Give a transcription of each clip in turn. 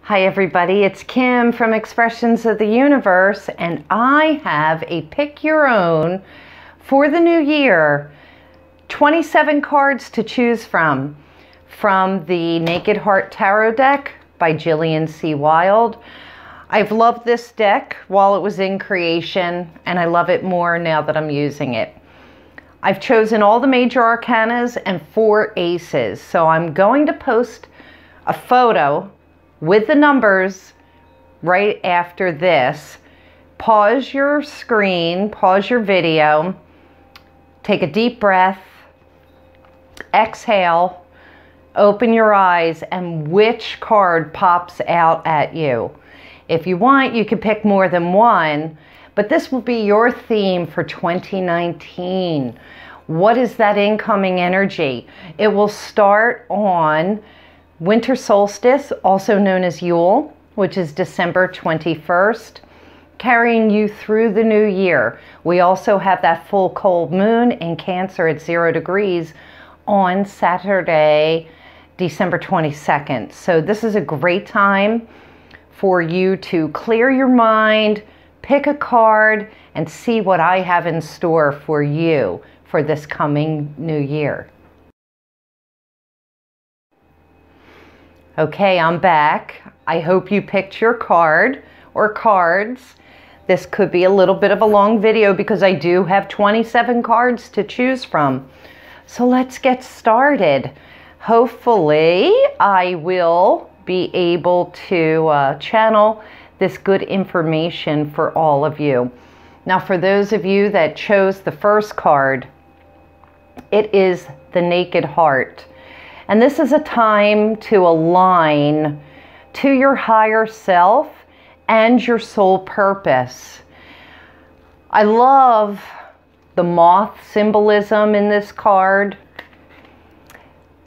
Hi everybody, it's Kim from Expressions of the Universe, and I have a pick your own for the new year. 27 cards to choose from the Naked Heart Tarot deck by Jillian C. Wilde. I've loved this deck while it was in creation, and I love it more now that I'm using it. I've chosen all the Major Arcanas and 4 Aces, so I'm going to post a photo with the numbers right after this. Pause your screen, pause your video, take a deep breath, exhale, open your eyes, and which card pops out at you. If you want, you can pick more than one, but this will be your theme for 2019. What is that incoming energy? It will start on winter solstice, also known as Yule, which is December 21st, carrying you through the new year. We also have that full cold moon in Cancer at 0 degrees on Saturday, December 22nd. So this is a great time for you to clear your mind, pick a card, and see what I have in store for you for this coming new year. Okay, I'm back. I hope you picked your card or cards. This could be a little bit of a long video because I do have 27 cards to choose from. So let's get started. Hopefully, I will be able to channel this good information for all of you. Now, for those of you that chose the first card, it is the Naked Heart. And this is a time to align to your higher self and your soul purpose. I love the moth symbolism in this card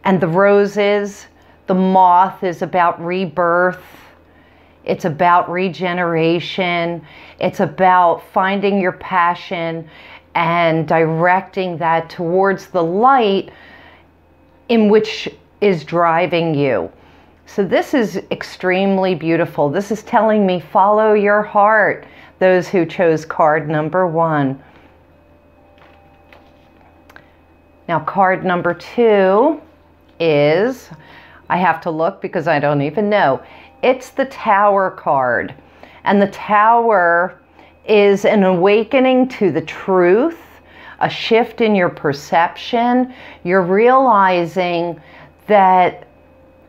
and the roses. The moth is about rebirth. It's about regeneration. It's about finding your passion and directing that towards the light in which is driving you. So this is extremely beautiful. This is telling me follow your heart, those who chose card number 1. Now card number 2 is, I have to look because I don't even know. It's the Tower card. And the Tower is an awakening to the truth, a shift in your perception. You're realizing that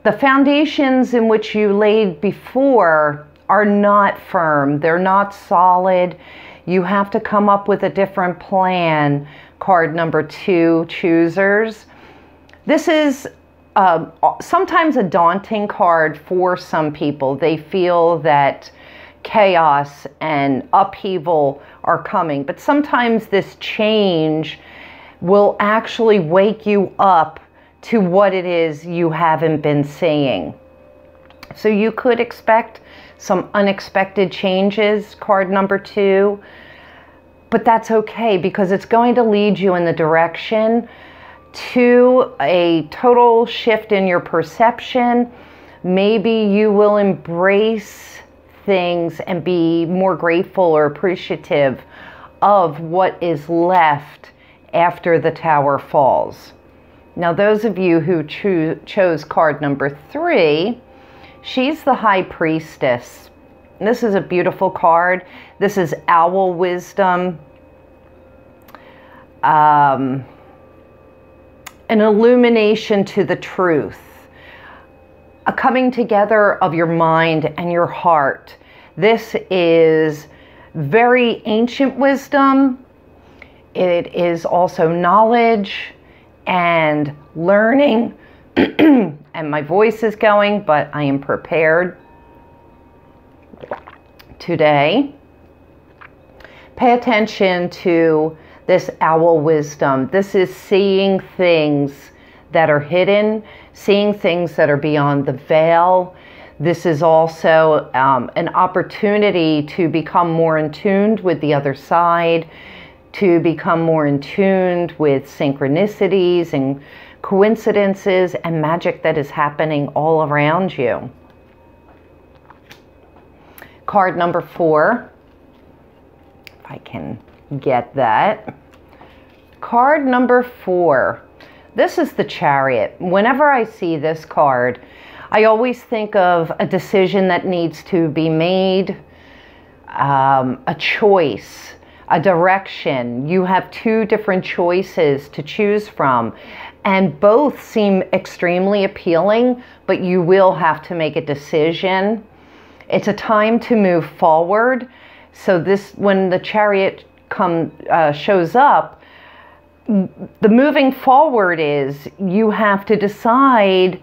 the foundations in which you laid before are not firm. They're not solid. You have to come up with a different plan. Card number 2, choosers. This is sometimes a daunting card for some people. They feel that chaos and upheaval are coming, but sometimes this change will actually wake you up to what it is you haven't been seeing. So you could expect some unexpected changes, card number 2, but that's okay because it's going to lead you in the direction to a total shift in your perception. Maybe you will embrace things and be more grateful or appreciative of what is left after the tower falls. Now, those of you who chose card number 3, she's the High Priestess. This is a beautiful card. This is owl wisdom, an illumination to the truth, a coming together of your mind and your heart. This is very ancient wisdom. It is also knowledge and learning. And my voice is going, but I am prepared today. Pay attention to this owl wisdom. This is seeing things that are hidden, seeing things that are beyond the veil. This is also an opportunity to become more in tune with the other side, to become more in tune with synchronicities and coincidences and magic that is happening all around you. Card number 4, if I can get that. Card number 4. This is the Chariot. Whenever I see this card, I always think of a decision that needs to be made, a choice, a direction. You have 2 different choices to choose from, and both seem extremely appealing, but you will have to make a decision. It's a time to move forward. So this, when the Chariot shows up, the moving forward is you have to decide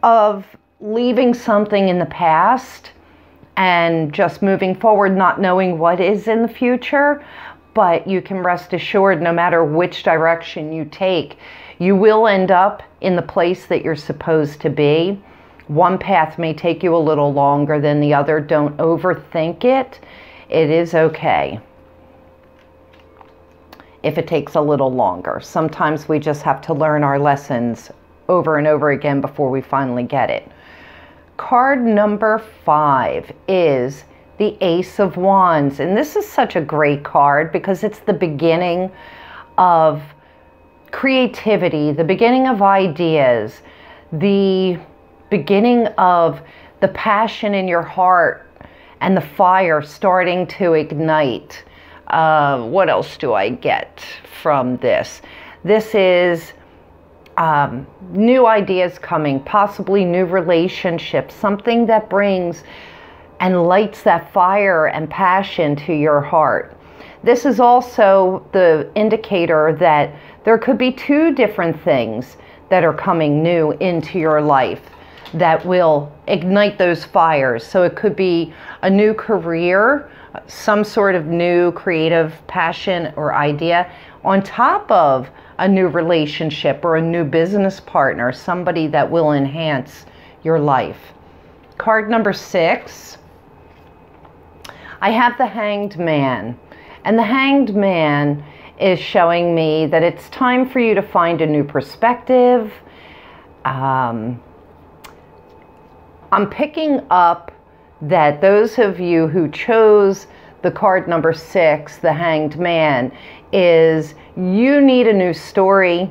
of leaving something in the past and just moving forward, not knowing what is in the future. But you can rest assured, no matter which direction you take, you will end up in the place that you're supposed to be. One path may take you a little longer than the other. Don't overthink it. It is okay if it takes a little longer. Sometimes we just have to learn our lessons over and over again before we finally get it. Card number 5 is the Ace of Wands. And this is such a great card because it's the beginning of creativity, the beginning of ideas, the beginning of the passion in your heart and the fire starting to ignite. What else do I get from this? This is new ideas coming, possibly new relationships, something that brings and lights that fire and passion to your heart. This is also the indicator that there could be 2 different things that are coming new into your life that will ignite those fires. So it could be a new career, some sort of new creative passion or idea, on top of a new relationship or a new business partner, somebody that will enhance your life. Card number 6, I have the Hanged Man. And the Hanged Man is showing me that it's time for you to find a new perspective. I'm picking up that those of you who chose the card number 6, the Hanged Man, is you need a new story.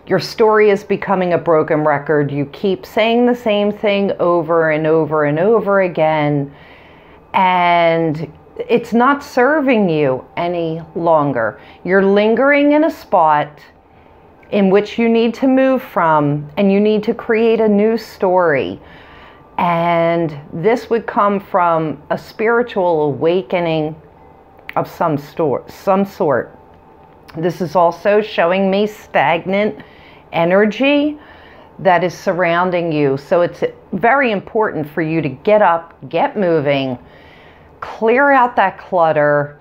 Your story is becoming a broken record. You keep saying the same thing over and over and over again, and it's not serving you any longer. You're lingering in a spot in which you need to move from, and you need to create a new story. And this would come from a spiritual awakening of some sort. This is also showing me stagnant energy that is surrounding you. So it's very important for you to get up, get moving, clear out that clutter,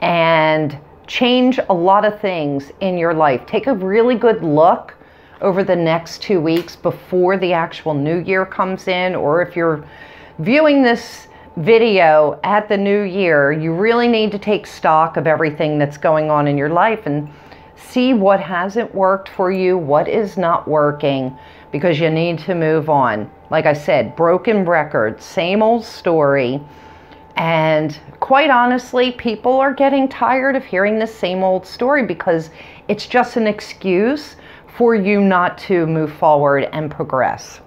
and change a lot of things in your life. Take a really good look over the next 2 weeks before the actual new year comes in, or if you're viewing this video at the new year, you really need to take stock of everything that's going on in your life and see what hasn't worked for you, what is not working, because you need to move on. Like I said, broken record, same old story. And quite honestly, people are getting tired of hearing the same old story because it's just an excuse for you not to move forward and progress.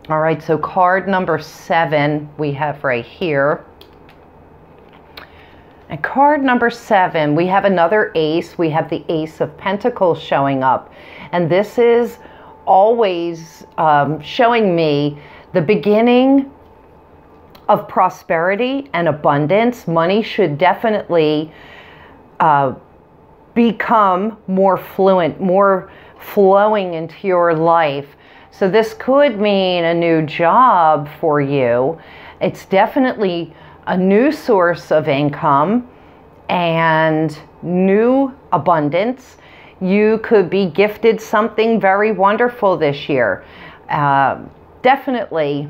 All right, so card number 7 we have right here. And card number 7, we have another ace. We have the Ace of Pentacles showing up. And this is always showing me the beginning of prosperity and abundance. Money should definitely become more fluent, more flowing into your life. So this could mean a new job for you. It's definitely a new source of income and new abundance. You could be gifted something very wonderful this year. Definitely,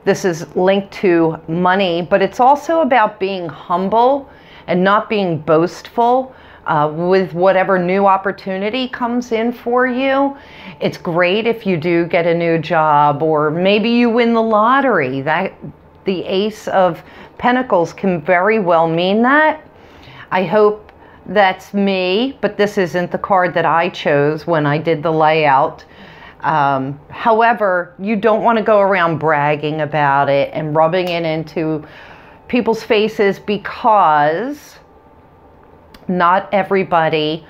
this is linked to money, but it's also about being humble and not being boastful. with whatever new opportunity comes in for you. It's great if you do get a new job, or maybe you win the lottery. That the Ace of Pentacles can very well mean that. I hope that's me, but this isn't the card that I chose when I did the layout. However, you don't want to go around bragging about it and rubbing it into people's faces, because not everybody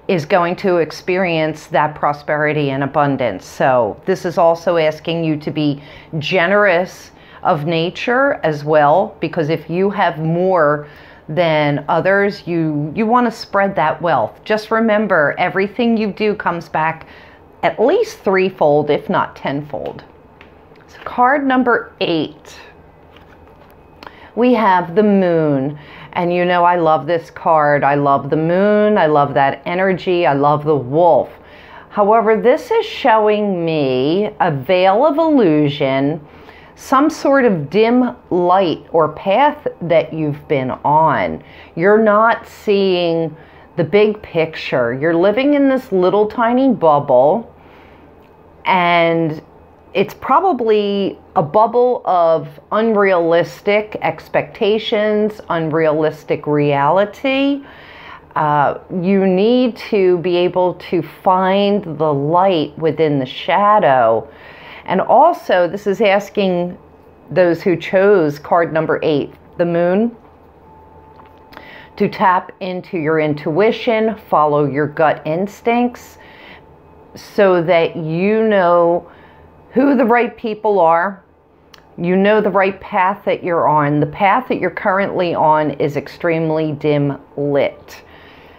is going to experience that prosperity and abundance. So this is also asking you to be generous of nature as well, because if you have more than others, you want to spread that wealth. Just remember, everything you do comes back at least threefold, if not tenfold. So card number 8, we have the Moon. And you know I love this card. I love the Moon. I love that energy. I love the Wolf. However, this is showing me a veil of illusion, some sort of dim light or path that you've been on. You're not seeing the big picture. You're living in this little tiny bubble, and it's probably a bubble of unrealistic expectations, unrealistic reality. You need to be able to find the light within the shadow. And also, this is asking those who chose card number 8, the Moon, to tap into your intuition, follow your gut instincts, so that you know who the right people are. You know the right path that you're on. The path that you're currently on is extremely dim lit.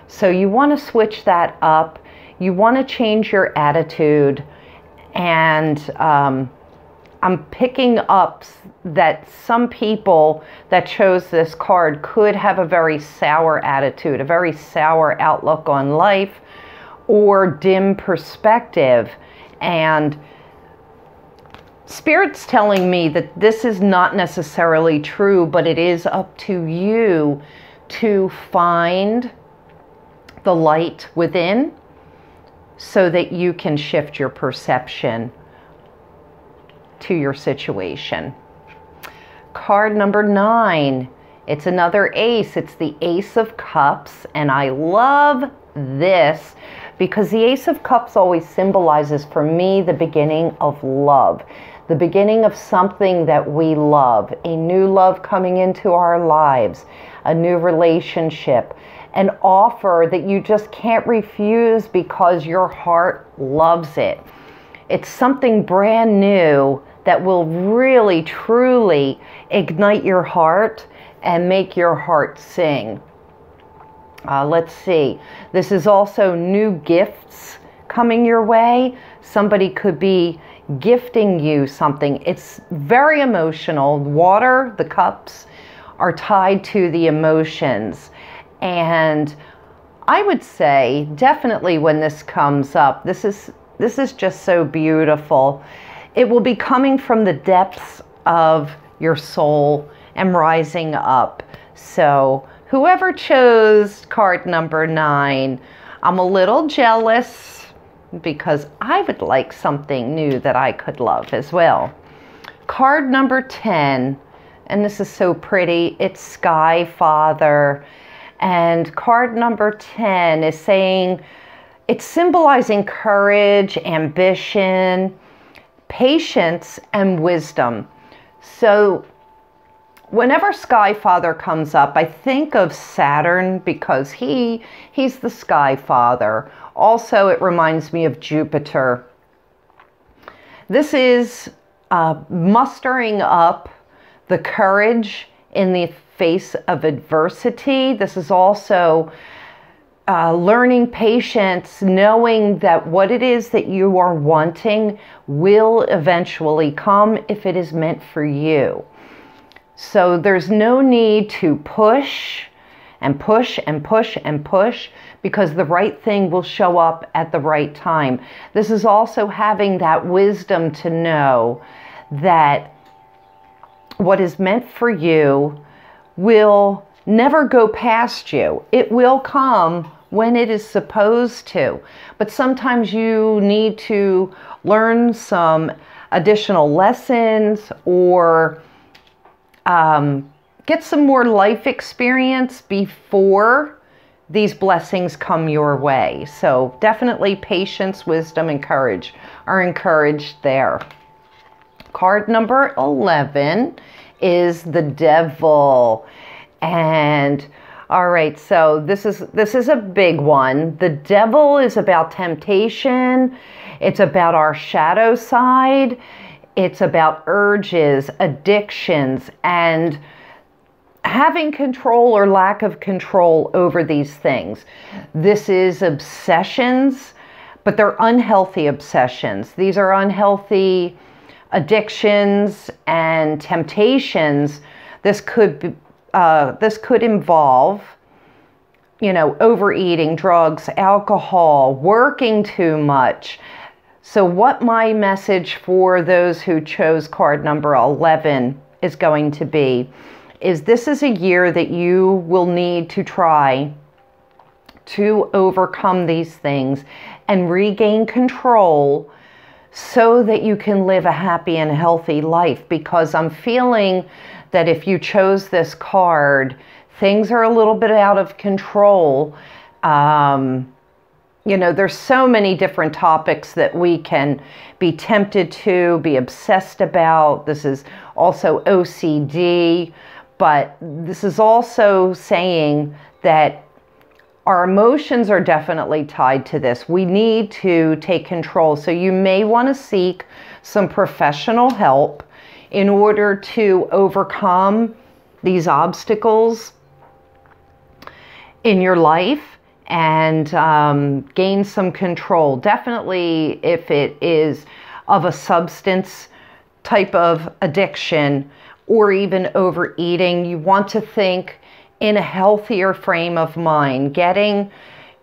So you want to switch that up. You want to change your attitude. And I'm picking up that some people that chose this card could have a very sour attitude, a very sour outlook on life, or dim perspective. And Spirit's telling me that this is not necessarily true, but it is up to you to find the light within so that you can shift your perception to your situation. Card number 9, it's another ace. It's the Ace of Cups, and I love this because the Ace of Cups always symbolizes for me the beginning of love, the beginning of something that we love, a new love coming into our lives, a new relationship, an offer that you just can't refuse because your heart loves it. It's something brand new that will really, truly ignite your heart and make your heart sing. Let's see. This is also new gifts coming your way. Somebody could be gifting you something. It's very emotional. Water, the cups, are tied to the emotions. And I would say definitely when this comes up, this is just so beautiful. It will be coming from the depths of your soul and rising up. So whoever chose card number 9, I'm a little jealous because I would like something new that I could love as well. Card number 10, and this is so pretty, it's Sky Father. And card number 10 is saying, it's symbolizing courage, ambition, patience, and wisdom. So whenever Sky Father comes up, I think of Saturn because he's the Sky Father. Also, it reminds me of Jupiter. This is mustering up the courage in the face of adversity. This is also learning patience, knowing that what it is that you are wanting will eventually come if it is meant for you. So there's no need to push and push and push and push, because the right thing will show up at the right time. This is also having that wisdom to know that what is meant for you will never go past you. It will come when it is supposed to. But sometimes you need to learn some additional lessons or get some more life experience before these blessings come your way. So definitely patience, wisdom, and courage are encouraged there. Card number 11 is the Devil. And all right, so this is a big one. The Devil is about temptation. It's about our shadow side. It's about urges, addictions, and having control or lack of control over these things. This is obsessions, but they're unhealthy obsessions. These are unhealthy addictions and temptations. This could involve, overeating, drugs, alcohol, working too much. So what my message for those who chose card number 11 is going to be is this is a year that you will need to try to overcome these things and regain control so that you can live a happy and healthy life. Because I'm feeling that if you chose this card, things are a little bit out of control. There's so many different topics that we can be tempted to, be obsessed about. This is also OCD, but this is also saying that our emotions are definitely tied to this. We need to take control. So you may want to seek some professional help in order to overcome these obstacles in your life and gain some control. Definitely if it is of a substance type of addiction or even overeating, you want to think in a healthier frame of mind, getting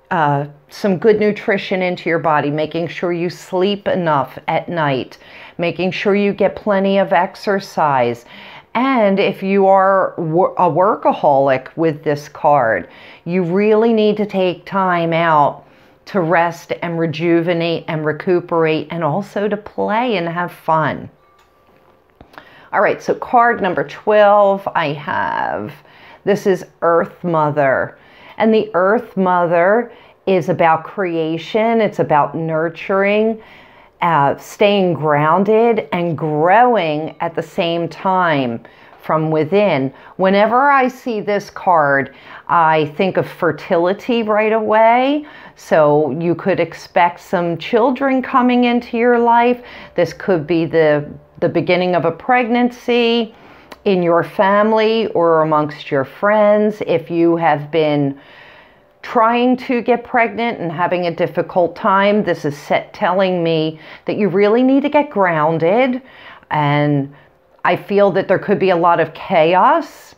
some good nutrition into your body, making sure you sleep enough at night, making sure you get plenty of exercise. And if you are a workaholic with this card, you really need to take time out to rest and rejuvenate and recuperate, and also to play and have fun. All right, so card number 12 I have. This is Earth Mother. And the Earth Mother is about creation. It's about nurturing, staying grounded, and growing at the same time from within. Whenever I see this card, I think of fertility right away. So you could expect some children coming into your life. This could be the beginning of a pregnancy in your family or amongst your friends. If you have been trying to get pregnant and having a difficult time, this is telling me that you really need to get grounded. And I feel that there could be a lot of chaos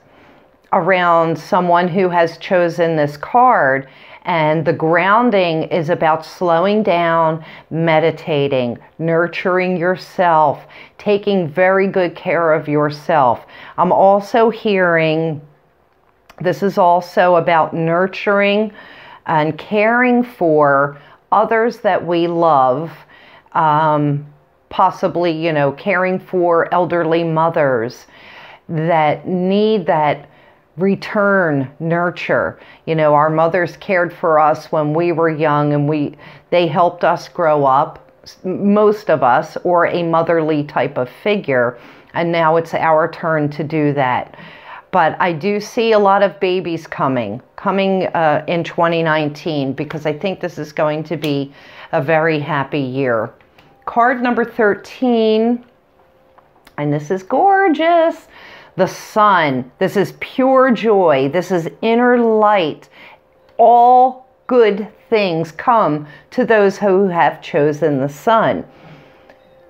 around someone who has chosen this card. And the grounding is about slowing down, meditating, nurturing yourself, taking very good care of yourself. I'm also hearing this is also about nurturing and caring for others that we love, possibly, caring for elderly mothers that need that return nurture. Our mothers cared for us when we were young, and they helped us grow up, most of us, or a motherly type of figure, and now it's our turn to do that. But I do see a lot of babies coming in 2019, because I think this is going to be a very happy year. Card number 13, and this is gorgeous. The Sun. This is pure joy. This is inner light. All good things come to those who have chosen the Sun.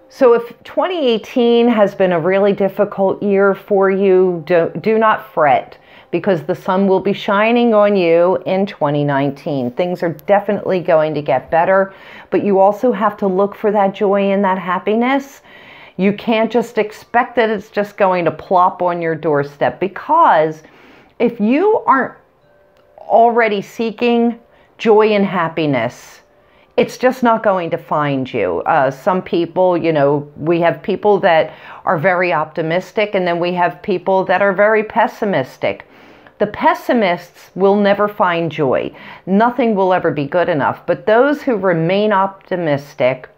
So if 2018 has been a really difficult year for you, do not fret, because the sun will be shining on you in 2019. Things are definitely going to get better, but you also have to look for that joy and that happiness. You can't just expect that it's just going to plop on your doorstep, because if you aren't already seeking joy and happiness, it's just not going to find you. Some people, you know, we have people that are very optimistic, and then we have people that are very pessimistic. The pessimists will never find joy. Nothing will ever be good enough. But those who remain optimistic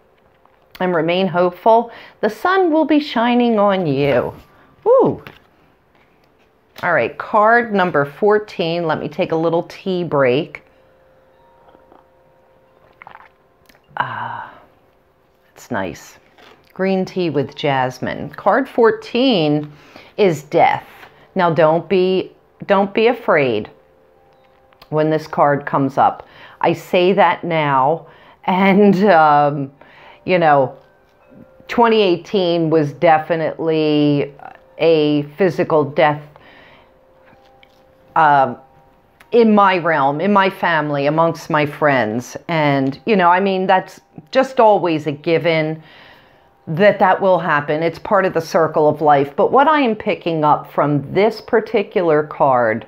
and remain hopeful, the sun will be shining on you. Woo! All right, card number 14. Let me take a little tea break. It's nice. Green tea with jasmine. Card 14 is death. Now don't be afraid when this card comes up. I say that now, and you know, 2018 was definitely a physical death in my realm, in my family, amongst my friends. And, you know, I mean, that's just always a given that will happen. It's part of the circle of life. But what I am picking up from this particular card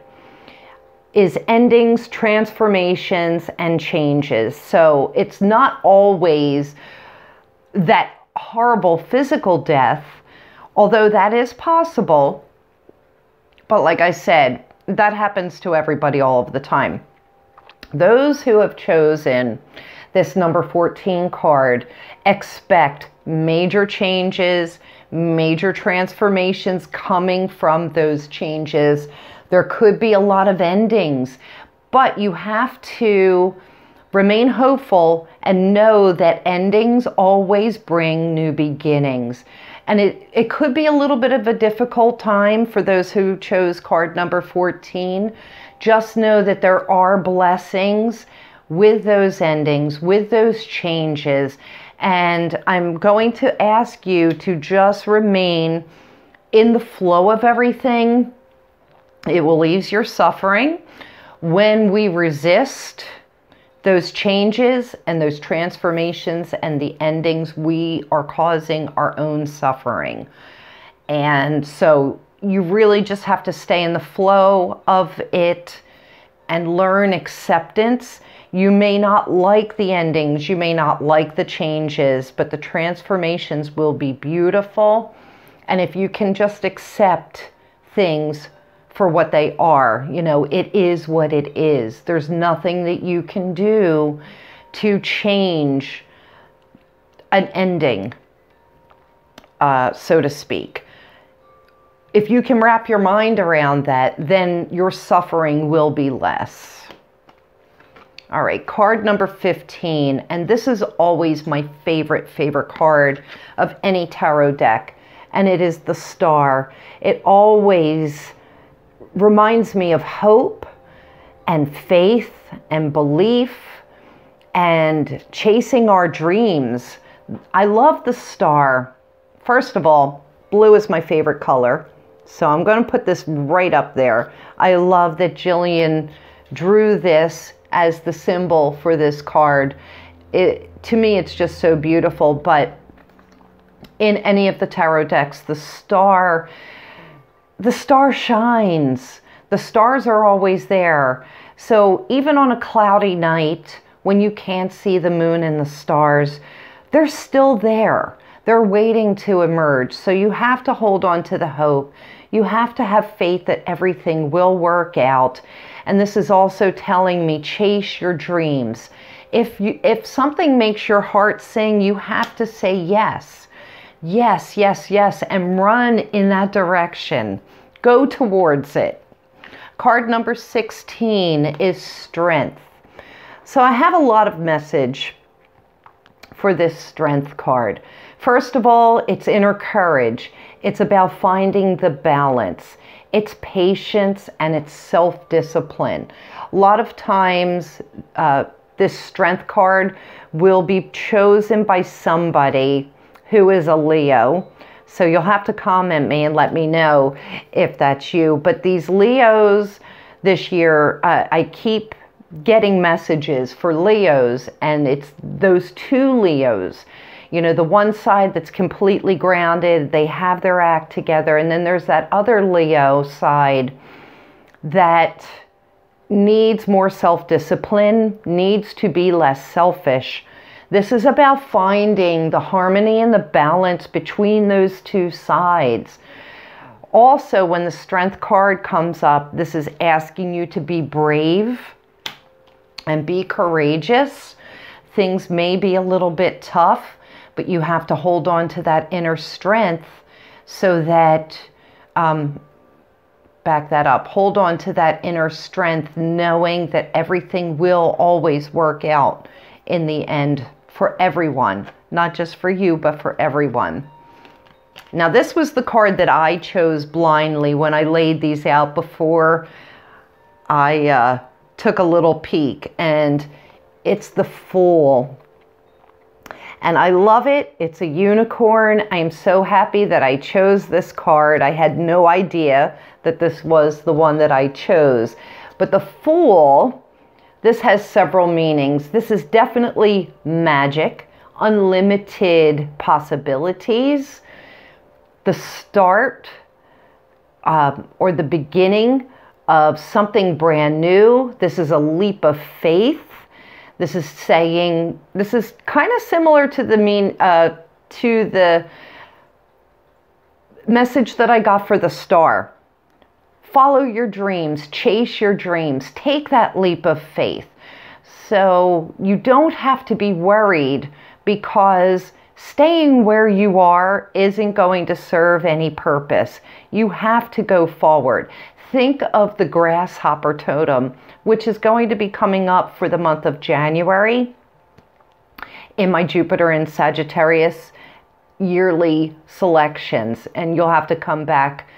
is endings, transformations, and changes. So it's not always that horrible physical death, although that is possible. But like I said, that happens to everybody all of the time. Those who have chosen this number 14 card expect major changes, major transformations coming from those changes. There could be a lot of endings, but you have to remain hopeful and know that endings always bring new beginnings. And it could be a little bit of a difficult time for those who chose card number 14. Just know that there are blessings with those endings, with those changes. And I'm going to ask you to just remain in the flow of everything. It will ease your suffering. When we resist those changes and those transformations and the endings, we are causing our own suffering. And so you really just have to stay in the flow of it and learn acceptance. You may not like the endings, you may not like the changes, but the transformations will be beautiful. And if you can just accept things for what they are, you know, it is what it is. There's nothing that you can do to change an ending, so to speak. If you can wrap your mind around that, then your suffering will be less. All right, card number 15, and this is always my favorite card of any tarot deck, and it is the Star. It always reminds me of hope and faith and belief and chasing our dreams. I love the Star. First of all, blue is my favorite color, so I'm going to put this right up there. I love that Jillian drew this as the symbol for this card. To me, it's just so beautiful. But in any of the tarot decks, the star shines. The stars are always there. So even on a cloudy night, when you can't see the moon and the stars, they're still there. They're waiting to emerge. So you have to hold on to the hope. You have to have faith that everything will work out. And this is also telling me, chase your dreams. If something makes your heart sing, you have to say yes. Yes, yes, yes, and run in that direction. Go towards it. Card number 16 is Strength. So I have a lot of message for this Strength card. First of all, it's inner courage. It's about finding the balance. It's patience and it's self-discipline. A lot of times, this Strength card will be chosen by somebody who is a Leo. So you'll have to comment me and let me know if that's you. But these Leos this year, I keep getting messages for Leos, and it's those two Leos. You know, the one side that's completely grounded, they have their act together, and then there's that other Leo side that needs more self-discipline, needs to be less selfish. This is about finding the harmony and the balance between those two sides. Also, when the Strength card comes up, this is asking you to be brave and be courageous. Things may be a little bit tough, but you have to hold on to that inner strength so that, back that up, hold on to that inner strength, knowing that everything will always work out in the end for everyone, not just for you, but for everyone. Now, this was the card that I chose blindly when I laid these out before I took a little peek, and it's the Fool. And I love it. It's a unicorn. I am so happy that I chose this card. I had no idea that this was the one that I chose. But the Fool, this has several meanings. This is definitely magic, unlimited possibilities, the start or the beginning of something brand new. This is a leap of faith. This is saying, this is kind of similar to the message that I got for the Star. Follow your dreams, chase your dreams, take that leap of faith. So you don't have to be worried, because staying where you are isn't going to serve any purpose. You have to go forward. Think of the grasshopper totem, which is going to be coming up for the month of January in my Jupiter and Sagittarius yearly selections. And you'll have to come back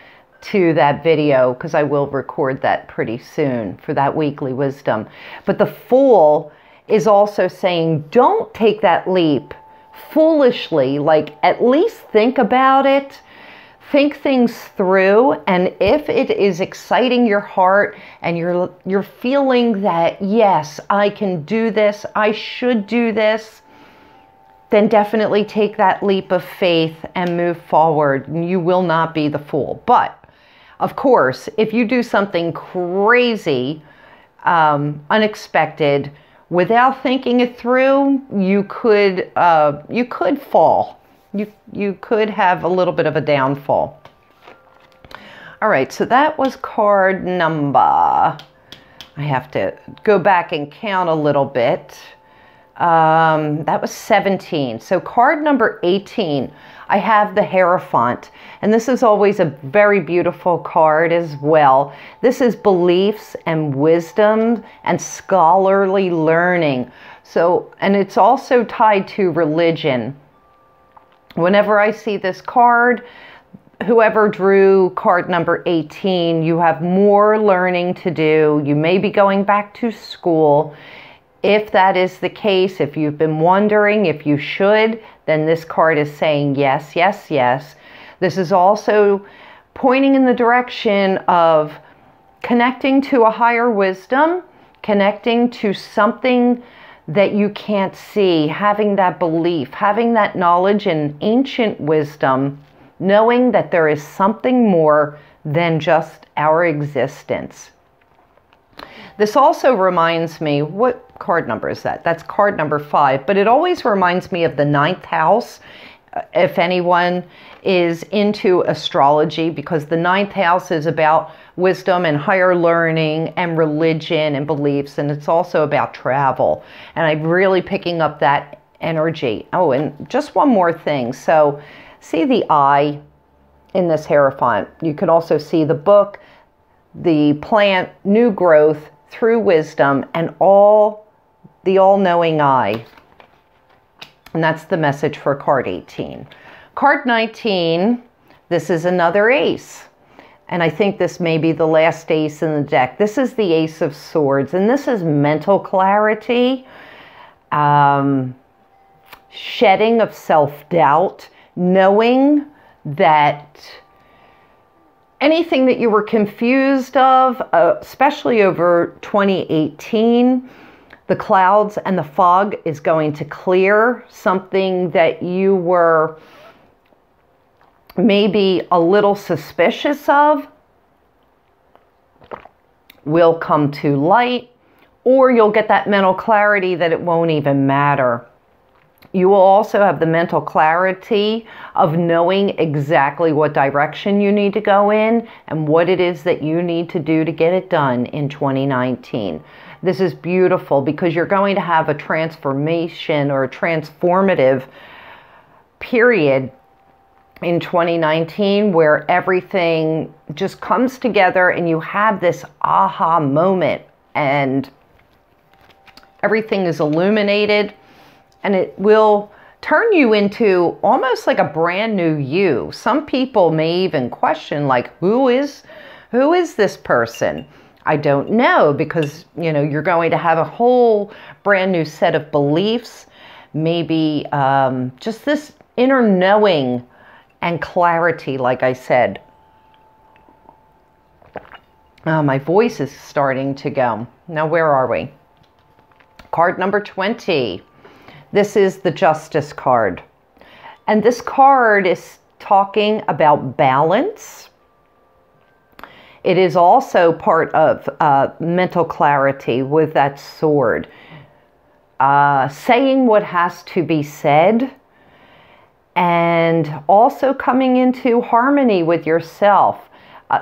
to that video because I will record that pretty soon for that weekly wisdom. But the Fool is also saying, don't take that leap foolishly. Like, at least think about it. Think things through, and if it is exciting your heart and you're feeling that, yes, I can do this, I should do this, then definitely take that leap of faith and move forward. You will not be the fool. But, of course, if you do something crazy, unexpected, without thinking it through, you could fall. You could have a little bit of a downfall. All right, so that was card number. I have to go back and count a little bit. That was 17. So card number 18, I have the Hierophant. And this is always a very beautiful card as well. This is beliefs and wisdom and scholarly learning. So, and it's also tied to religion. Whenever I see this card, whoever drew card number 18, you have more learning to do. You may be going back to school. If that is the case, if you've been wondering if you should, then this card is saying yes, yes, yes. This is also pointing in the direction of connecting to a higher wisdom, connecting to something that you can't see, having that belief, having that knowledge and ancient wisdom, knowing that there is something more than just our existence. This also reminds me, what card number is that? That's card number 5, but it always reminds me of the 9th house, if anyone is into astrology, because the 9th house is about wisdom and higher learning and religion and beliefs, and it's also about travel. And I'm really picking up that energy. Oh, and just one more thing. So see the eye in this Hierophant. You can also see the book, the plant, new growth through wisdom, and the all-knowing eye. And that's the message for card 18. Card 19, this is another ace. And I think this may be the last ace in the deck. This is the Ace of Swords, and this is mental clarity, shedding of self-doubt, knowing that anything that you were confused of, especially over 2018, the clouds and the fog is going to clear. Something that you were maybe a little suspicious of will come to light, or you'll get that mental clarity that it won't even matter. You will also have the mental clarity of knowing exactly what direction you need to go in and what it is that you need to do to get it done in 2019. This is beautiful because you're going to have a transformation or a transformative period in 2019 where everything just comes together and you have this aha moment and everything is illuminated. And it will turn you into almost like a brand new you. Some people may even question, like, who is this person? I don't know, because, you know, you're going to have a whole brand new set of beliefs, maybe just this inner knowing and clarity, like I said. My voice is starting to go. Now, where are we? Card number 20. This is the Justice card. And this card is talking about balance. It is also part of mental clarity with that sword. Saying what has to be said, and also coming into harmony with yourself.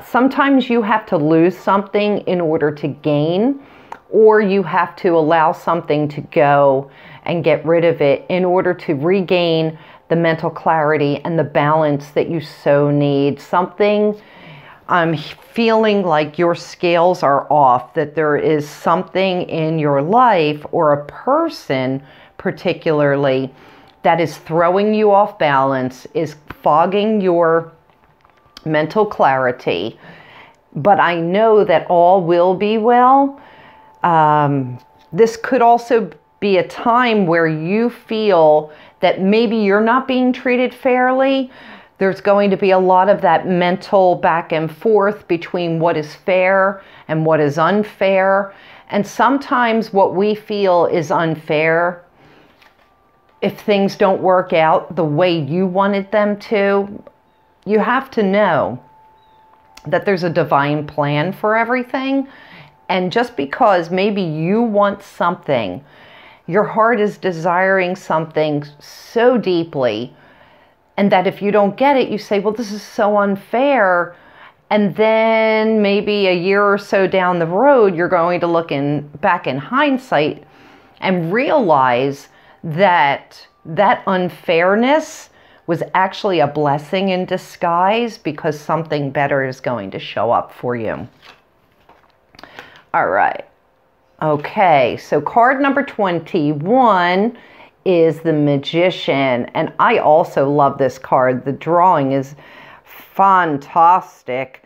Sometimes you have to lose something in order to gain, or you have to allow something to go and get rid of it in order to regain the mental clarity and the balance that you so need. I'm feeling like your scales are off, that there is something in your life or a person particularly that is throwing you off balance, is fogging your mental clarity. But I know that all will be well. This could also be a time where you feel that maybe you're not being treated fairly. There's going to be a lot of that mental back and forth between what is fair and what is unfair. And sometimes what we feel is unfair, if things don't work out the way you wanted them to, you have to know that there's a divine plan for everything. And just because maybe you want something, your heart is desiring something so deeply, and that if you don't get it, you say, well, this is so unfair. And then maybe a year or so down the road, you're going to look back in hindsight and realize that that unfairness was actually a blessing in disguise, because something better is going to show up for you. All right. Okay, so card number 21 is the Magician, and I also love this card. The drawing is fantastic.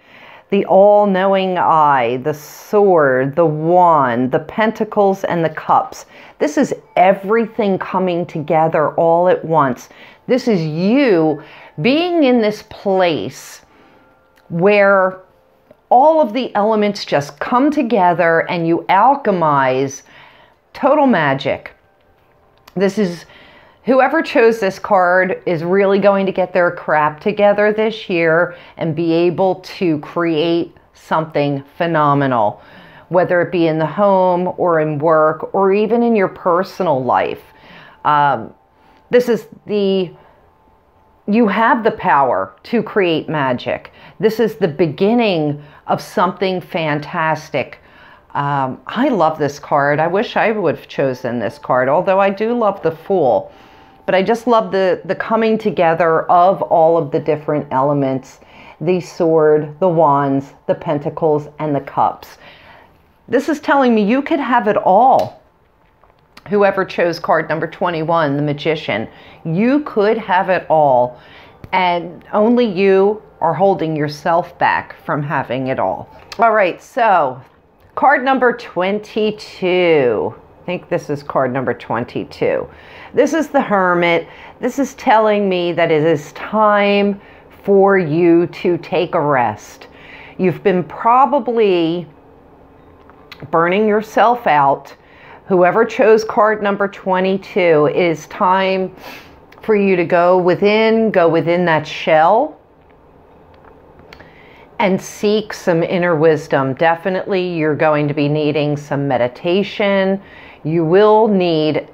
The all-knowing eye, the sword, the wand, the pentacles, and the cups. This is everything coming together all at once. This is you being in this place where all of the elements just come together and you alchemize total magic. This is, whoever chose this card is really going to get their crap together this year and be able to create something phenomenal, whether it be in the home or in work or even in your personal life. You have the power to create magic. This is the beginning of something fantastic. I love this card. I wish I would have chosen this card, although I do love the Fool. But I just love the coming together of all of the different elements. The sword, the wands, the pentacles, and the cups. This is telling me you could have it all. Whoever chose card number 21, the Magician, you could have it all. And only you are holding yourself back from having it all. All right, so card number 22. I think this is card number 22. This is the Hermit. This is telling me that it is time for you to take a rest. You've been probably burning yourself out. Whoever chose card number 22, it is time for you to go within that shell and seek some inner wisdom. Definitely you're going to be needing some meditation. You will need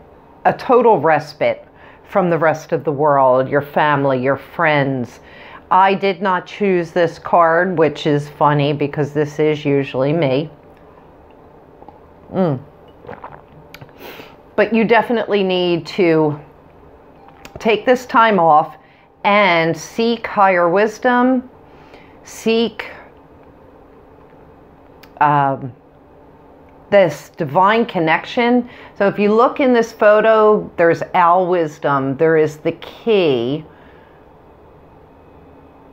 a total respite from the rest of the world, your family, your friends. I did not choose this card, which is funny because this is usually me. But you definitely need to take this time off and seek higher wisdom, seek this divine connection. So if you look in this photo, there's owl wisdom, there is the key.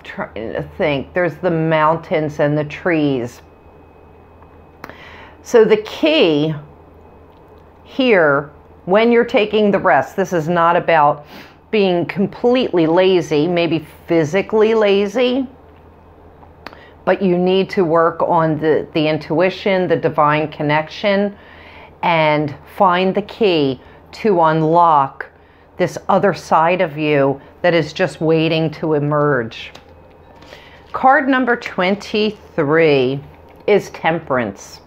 Trying to think, there's the mountains and the trees. So the key here, when you're taking the rest, this is not about being completely lazy, maybe physically lazy, but you need to work on the intuition, the divine connection, and find the key to unlock this other side of you that is just waiting to emerge. Card number 23 is Temperance.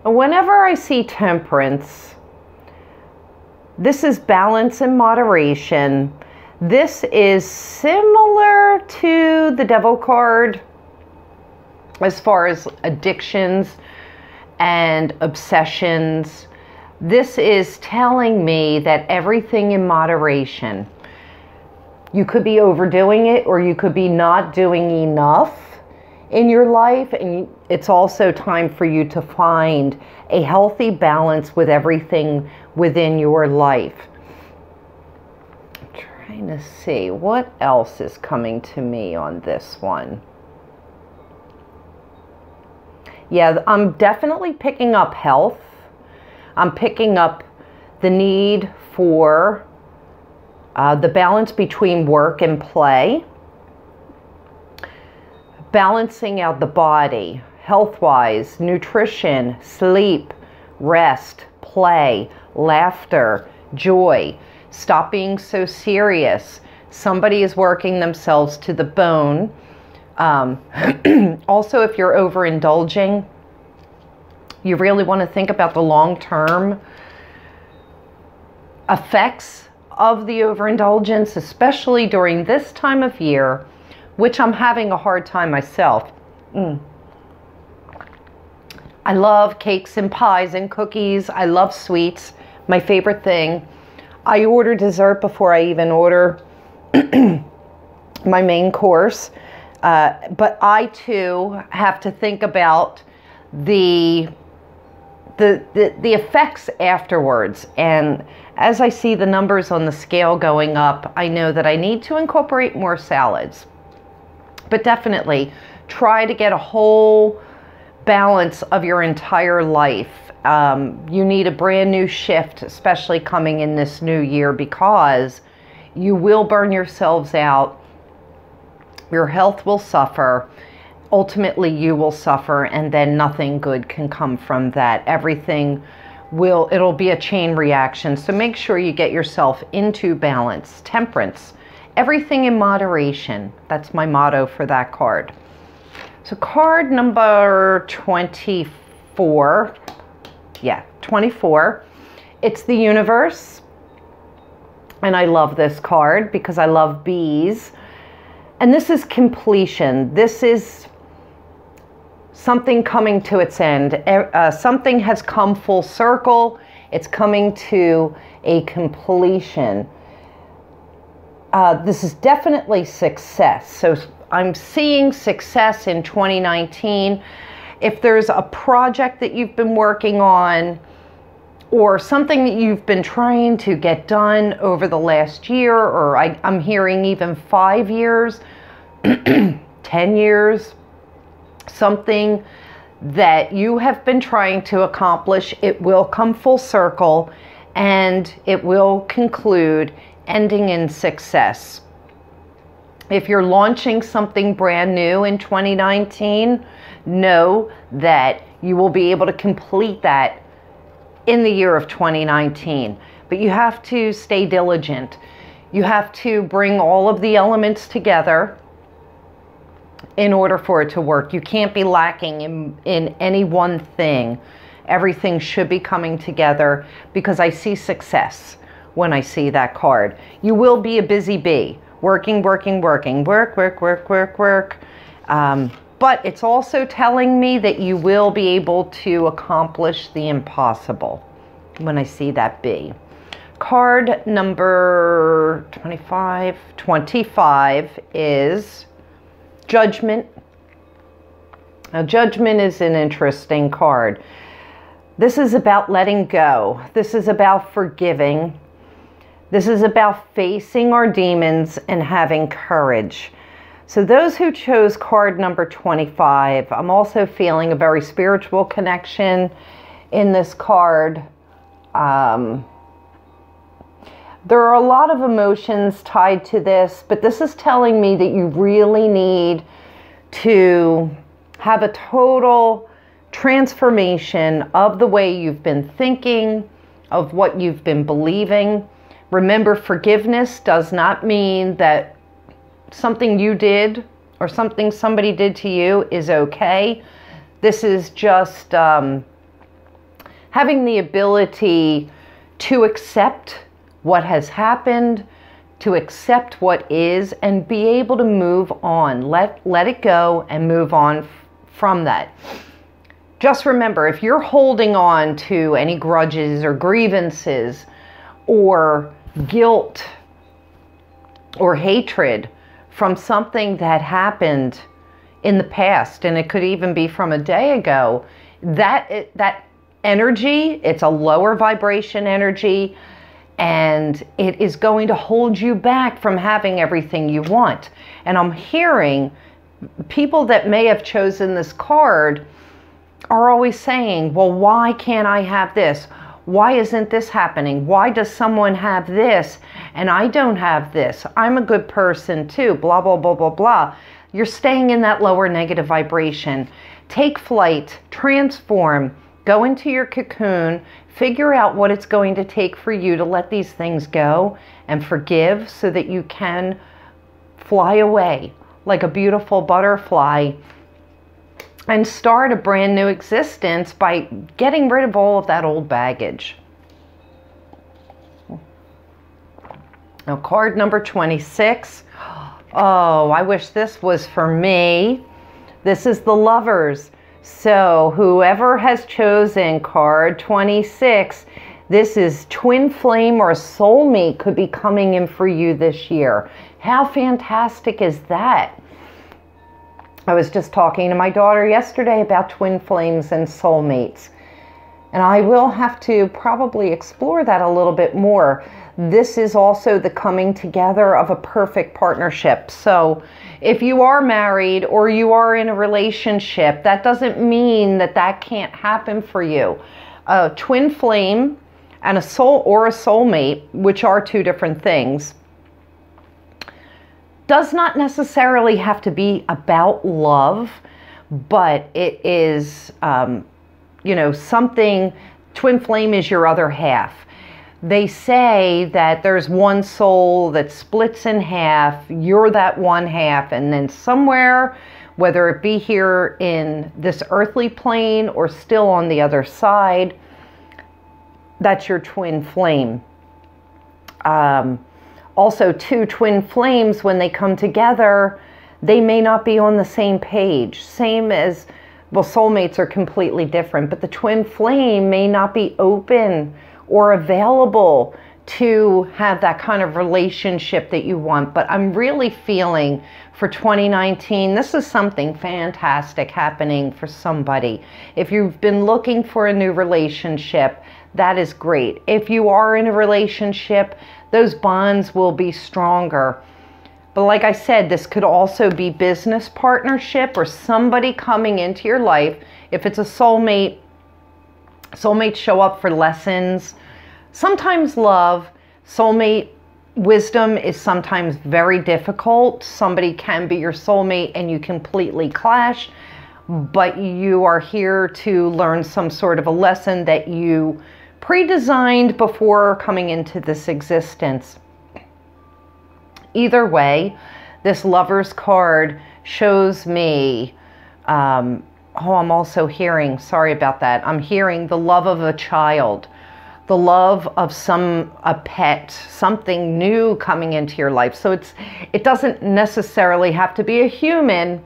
And whenever I see Temperance, this is balance and moderation. This is similar to the Devil card as far as addictions and obsessions. This is telling me that everything in moderation. You could be overdoing it, or you could be not doing enough in your life, and it's also time for you to find a healthy balance with everything within your life. Trying to see what else is coming to me on this one. Yeah, I'm definitely picking up health. I'm picking up the need for the balance between work and play. Balancing out the body, health-wise, nutrition, sleep, rest, play, laughter, joy. Stop being so serious. Somebody is working themselves to the bone. Also, if you're overindulging, you really want to think about the long-term effects of the overindulgence, especially during this time of year, which I'm having a hard time myself. I love cakes and pies and cookies. I love sweets. My favorite thing. I order dessert before I even order my main course. But I too have to think about the effects afterwards. And as I see the numbers on the scale going up, I know that I need to incorporate more salads. But definitely try to get a whole balance of your entire life. You need a brand new shift, especially coming in this new year, because you will burn yourselves out. Your health will suffer. Ultimately, you will suffer, and then nothing good can come from that. It'll be a chain reaction. So make sure you get yourself into balance. Temperance. Everything in moderation. That's my motto for that card. So card number 24. Yeah, 24. It's the Universe. And I love this card because I love bees. And this is completion. This is something coming to its end. Something has come full circle. It's coming to a completion. This is definitely success. So I'm seeing success in 2019. If there's a project that you've been working on, or something that you've been trying to get done over the last year, or I'm hearing even 5 years, 10 years, something that you have been trying to accomplish, it will come full circle and it will conclude, ending in success. If you're launching something brand new in 2019, know that you will be able to complete that in the year of 2019. But you have to stay diligent. You have to bring all of the elements together in order for it to work. You can't be lacking in any one thing. Everything should be coming together because I see success when I see that card. You will be a busy bee, working, working, working, work, work, work, work, work. But it's also telling me that you will be able to accomplish the impossible when I see that bee. Card number 25 is Judgment. Now, Judgment is an interesting card. This is about letting go. This is about forgiving. This is about facing our demons and having courage. So those who chose card number 25, I'm also feeling a very spiritual connection in this card. There are a lot of emotions tied to this, but this is telling me that you really need to have a total transformation of the way you've been thinking, of what you've been believing. Remember, forgiveness does not mean that something you did or something somebody did to you is okay. This is just having the ability to accept what has happened, to accept what is, and be able to move on. Let it go and move on from that. Just remember, if you're holding on to any grudges or grievances or guilt or hatred from something that happened in the past, and it could even be from a day ago, that energy, it's a lower vibration energy, and it is going to hold you back from having everything you want. And I'm hearing people that may have chosen this card are always saying, well, why can't I have this? Why isn't this happening? Why does someone have this and I don't have this? I'm a good person too, blah, blah, blah, blah, blah. You're staying in that lower negative vibration. Take flight, transform, go into your cocoon, figure out what it's going to take for you to let these things go and forgive so that you can fly away like a beautiful butterfly and start a brand new existence by getting rid of all of that old baggage. Now, card number 26. Oh, I wish this was for me. This is the Lovers. So whoever has chosen card 26, this is twin flame or soulmate could be coming in for you this year. How fantastic is that? I was just talking to my daughter yesterday about twin flames and soulmates. And I will have to probably explore that a little bit more. This is also the coming together of a perfect partnership. So if you are married or you are in a relationship, that doesn't mean that that can't happen for you. A twin flame and a soul or a soulmate, which are two different things, does not necessarily have to be about love, but it is, you know, something. Twin flame is your other half. They say that there's one soul that splits in half, you're that one half, and then somewhere, whether it be here in this earthly plane or still on the other side, that's your twin flame. Also, two twin flames, when they come together, they may not be on the same page. Same as, well, soulmates are completely different, but the twin flame may not be open or available to have that kind of relationship that you want. But I'm really feeling for 2019, this is something fantastic happening for somebody. If you've been looking for a new relationship, that is great. If you are in a relationship, those bonds will be stronger. But like I said, this could also be business partnership or somebody coming into your life. If it's a soulmate, soulmates show up for lessons. Sometimes love, soulmate wisdom is sometimes very difficult. Somebody can be your soulmate and you completely clash, but you are here to learn some sort of a lesson that you pre-designed before coming into this existence. Either way, this Lover's card shows me, oh, I'm also hearing, sorry about that, I'm hearing the love of a child, the love of a pet, something new coming into your life. So it doesn't necessarily have to be a human.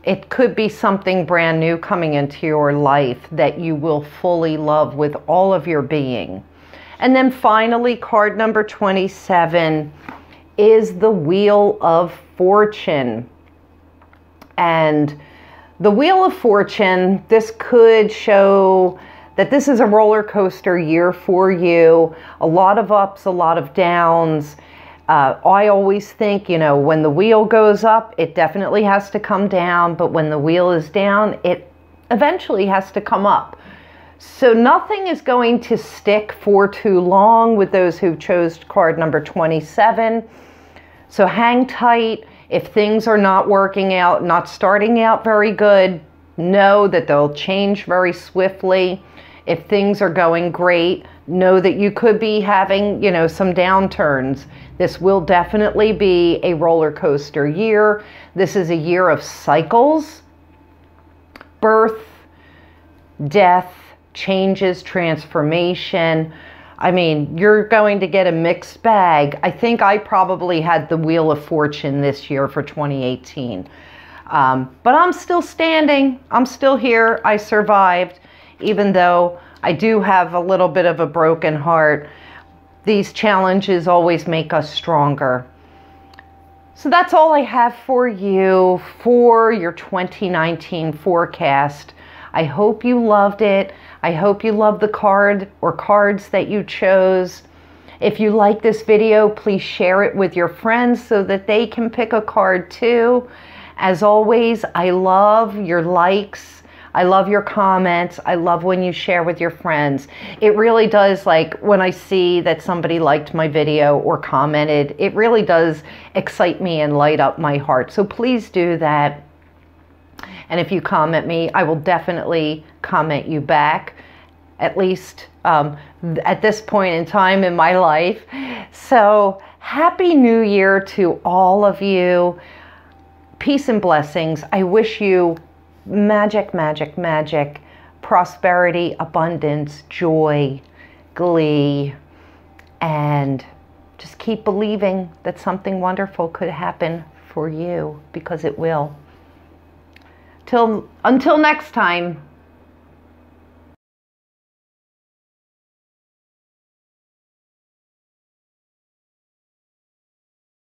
It could be something brand new coming into your life that you will fully love with all of your being. And then finally, card number 27 is the Wheel of Fortune. And the Wheel of Fortune, this could show that this is a roller coaster year for you. A lot of ups, a lot of downs. I always think, you know, when the wheel goes up, it definitely has to come down. But when the wheel is down, it eventually has to come up. So nothing is going to stick for too long with those who chose card number 27. So hang tight. If things are not working out, not starting out very good, know that they'll change very swiftly. If things are going great, know that you could be having, you know, some downturns. This will definitely be a roller coaster year. This is a year of cycles, birth, death, changes, transformation. I mean, you're going to get a mixed bag. I think I probably had the Wheel of Fortune this year for 2018. But I'm still standing. I'm still here. I survived. Even though I do have a little bit of a broken heart, these challenges always make us stronger. So that's all I have for you for your 2019 forecast. I hope you loved it. I hope you love the card or cards that you chose. If you like this video, please share it with your friends so that they can pick a card too. As always, I love your likes. I love your comments. I love when you share with your friends. It really does, like when I see that somebody liked my video or commented, it really does excite me and light up my heart. So please do that. And if you comment me, I will definitely comment you back, at least at this point in time in my life. So Happy New Year to all of you. Peace and blessings. I wish you magic, magic, magic, prosperity, abundance, joy, glee, and just keep believing that something wonderful could happen for you, because it will. Until next time.